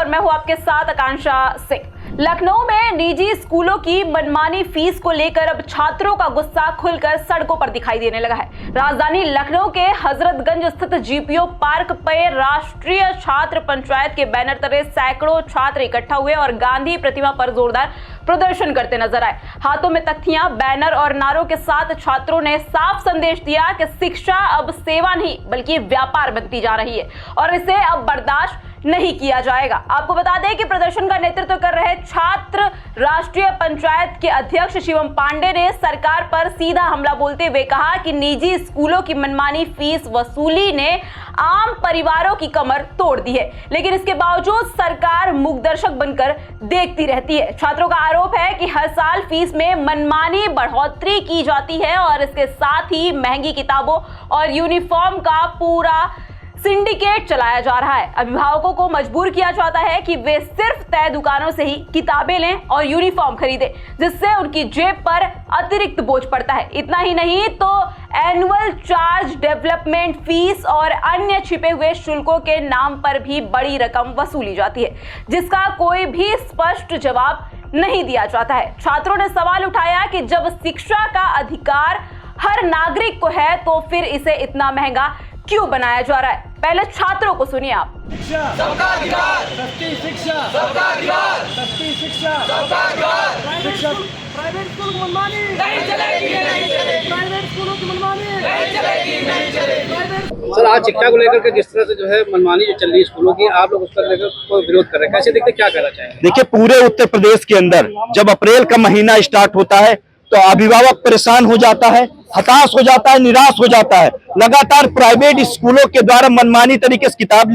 मैं हूं आपके साथ आकांक्षा सिंह। लखनऊ में निजी स्कूलों की मनमानी फीस को लेकर अब छात्रों का गुस्सा खुलकर सड़कों पर दिखाई देने लगा है। राजधानी लखनऊ के हजरतगंज स्थित जीपीओ पार्क पर राष्ट्रीय छात्र पंचायत के बैनर तले सैकड़ों छात्र इकट्ठा हुए और गांधी प्रतिमा पर जोरदार प्रदर्शन करते नजर आए। हाथों में तख्तियां, बैनर और नारों के साथ छात्रों ने साफ संदेश दिया कि शिक्षा अब सेवा नहीं बल्कि व्यापार बनती जा रही है और इसे अब बर्दाश्त नहीं किया जाएगा। आपको बता दें कि प्रदर्शन का नेतृत्व कर रहे छात्र राष्ट्रीय पंचायत के अध्यक्ष शिवम पांडे ने सरकार पर सीधा हमला बोलते हुए कहा कि निजी स्कूलों की मनमानी फीस वसूली ने आम परिवारों की कमर तोड़ दी है, लेकिन इसके बावजूद सरकार मूकदर्शक बनकर देखती रहती है। छात्रों का आरोप है कि हर साल फीस में मनमानी बढ़ोतरी की जाती है और इसके साथ ही महंगी किताबों और यूनिफॉर्म का पूरा सिंडिकेट चलाया जा रहा है। अभिभावकों को मजबूर किया जाता है कि वे सिर्फ तय दुकानों से ही किताबें लें और यूनिफॉर्म खरीदें, जिससे उनकी जेब पर अतिरिक्त बोझ पड़ता है। इतना ही नहीं तो एनुअल चार्ज, डेवलपमेंट फीस और अन्य छिपे हुए शुल्कों के नाम पर भी बड़ी रकम वसूली जाती है, जिसका कोई भी स्पष्ट जवाब नहीं दिया जाता है। छात्रों ने सवाल उठाया कि जब शिक्षा का अधिकार हर नागरिक को है तो फिर इसे इतना महंगा क्यों बनाया जा रहा है। पहले छात्रों को सुनिए आप। शिक्षा सबका अधिकार, सस्ती शिक्षा सबका अधिकार, सस्ती शिक्षा सबका अधिकार। शिक्षा प्राइवेट स्कूल की मनमानी नहीं चलेगी, नहीं चलेगी। प्राइवेट स्कूलों की मनमानी नहीं चलेगी, नहीं चलेगी। सर, आज शिक्षा को लेकर के जिस तरह से जो है मनमानी जो चल रही है स्कूलों की, आप लोग उस पर लेकर विरोध कर रहे हैं, कैसे देखते, क्या कहना चाहेंगे? देखिए, पूरे उत्तर प्रदेश के अंदर जब अप्रैल का महीना स्टार्ट होता है तो अभिभावक परेशान हो जाता है, हताश हो जाता है, निराश हो जाता है। लगातार प्राइवेट स्कूलों के द्वारा मनमानी तरीके से किताब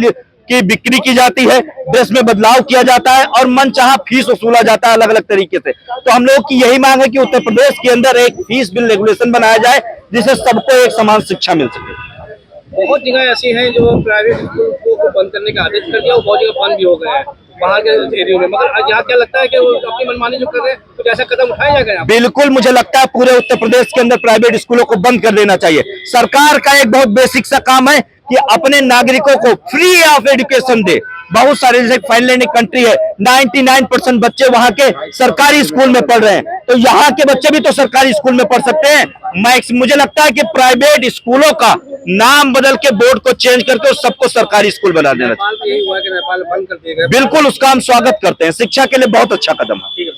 की बिक्री की जाती है, ड्रेस में बदलाव किया जाता है और मनचाहा फीस वसूला जाता है अलग अलग तरीके से। तो हम लोग की यही मांग है कि उत्तर प्रदेश के अंदर एक फीस बिल रेगुलेशन बनाया जाए जिससे सबको एक समान शिक्षा मिल सके। बहुत जगह ऐसी हैं जो प्राइवेट स्कूल को बंद करने का आदेश कर दिया, बहुत जगह बंद भी हो गए हैं बाहर के एरिया में, मगर यहाँ क्या लगता है कि वो अपनी मनमानी जो कर रहे हैं कुछ ऐसा कदम उठाया जाएगा? बिल्कुल, मुझे लगता है पूरे उत्तर प्रदेश के अंदर प्राइवेट स्कूलों को बंद कर देना चाहिए। सरकार का एक बहुत बेसिक सा काम है कि अपने नागरिकों को फ्री ऑफ एजुकेशन दे। बहुत सारे जैसे फाइनलैंड एक कंट्री है, 99% बच्चे वहां के सरकारी स्कूल में पढ़ रहे हैं, तो यहाँ के बच्चे भी तो सरकारी स्कूल में पढ़ सकते हैं। मुझे लगता है कि प्राइवेट स्कूलों का नाम बदल के बोर्ड को चेंज करके सबको सरकारी स्कूल बना देना चाहिए। यही हुआ कि नेपाल बंद कर दिया गया। बिल्कुल, उसका हम स्वागत करते हैं, शिक्षा के लिए बहुत अच्छा कदम है।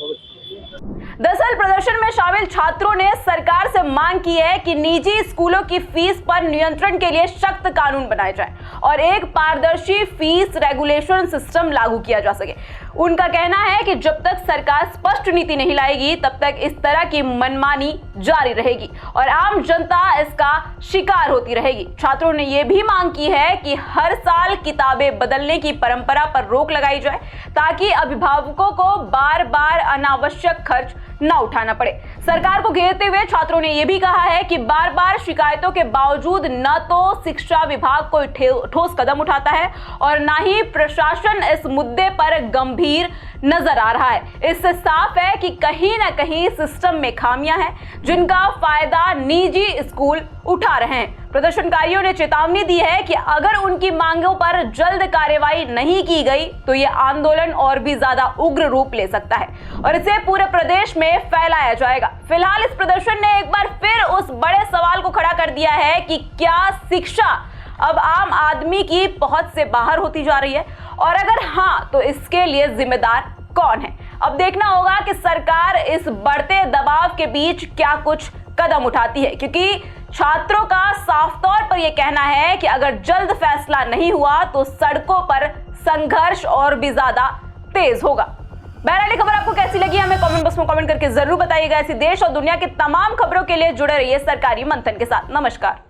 दरअसल प्रदर्शन में शामिल छात्रों ने सरकार से मांग की है कि निजी स्कूलों की फीस पर नियंत्रण के लिए सख्त कानून बनाए जाए और एक पारदर्शी फीस रेगुलेशन सिस्टम लागू किया जा सके। उनका कहना है कि जब तक सरकार स्पष्ट नीति नहीं लाएगी तब तक इस तरह की मनमानी जारी रहेगी और आम जनता इसका शिकार होती रहेगी। छात्रों ने यह भी मांग की है कि हर साल किताबें बदलने की परंपरा पर रोक लगाई जाए ताकि अभिभावकों को बार बार अनावश्यक खर्च न उठाना पड़े। सरकार को घेरते हुए छात्रों ने यह भी कहा है कि बार बार शिकायतों के बावजूद न तो शिक्षा विभाग कोई ठोस कदम उठाता है और न ही प्रशासन इस मुद्दे पर गंभीर नजर आ रहा है। इससे साफ है कि कहीं ना कहीं सिस्टम में खामियां हैं जिनका फायदा निजी स्कूल उठा रहे हैं। प्रदर्शनकारियों ने चेतावनी दी है कि अगर उनकी मांगों पर जल्द कार्रवाई नहीं की गई तो यह आंदोलन और भी ज्यादा उग्र रूप ले सकता है और इसे पूरे प्रदेश में फैलाया जाएगा। फिलहाल इस प्रदर्शन ने एक बार फिर उस बड़े सवाल को खड़ा कर दिया है कि क्या शिक्षा अब आम आदमी की पहुंच से बाहर होती जा रही है और अगर हाँ तो इसके लिए जिम्मेदार कौन है। अब देखना होगा कि सरकार इस बढ़ते दबाव के बीच क्या कुछ कदम उठाती है, क्योंकि छात्रों का साफ तौर पर यह कहना है कि अगर जल्द फैसला नहीं हुआ तो सड़कों पर संघर्ष और भी ज्यादा तेज होगा। बहरहाल खबर आपको कैसी लगी हमें कमेंट बॉक्स में कमेंट करके जरूर बताइएगा। ऐसी देश और दुनिया की तमाम खबरों के लिए जुड़े रहिए सरकारी मंथन के साथ। नमस्कार।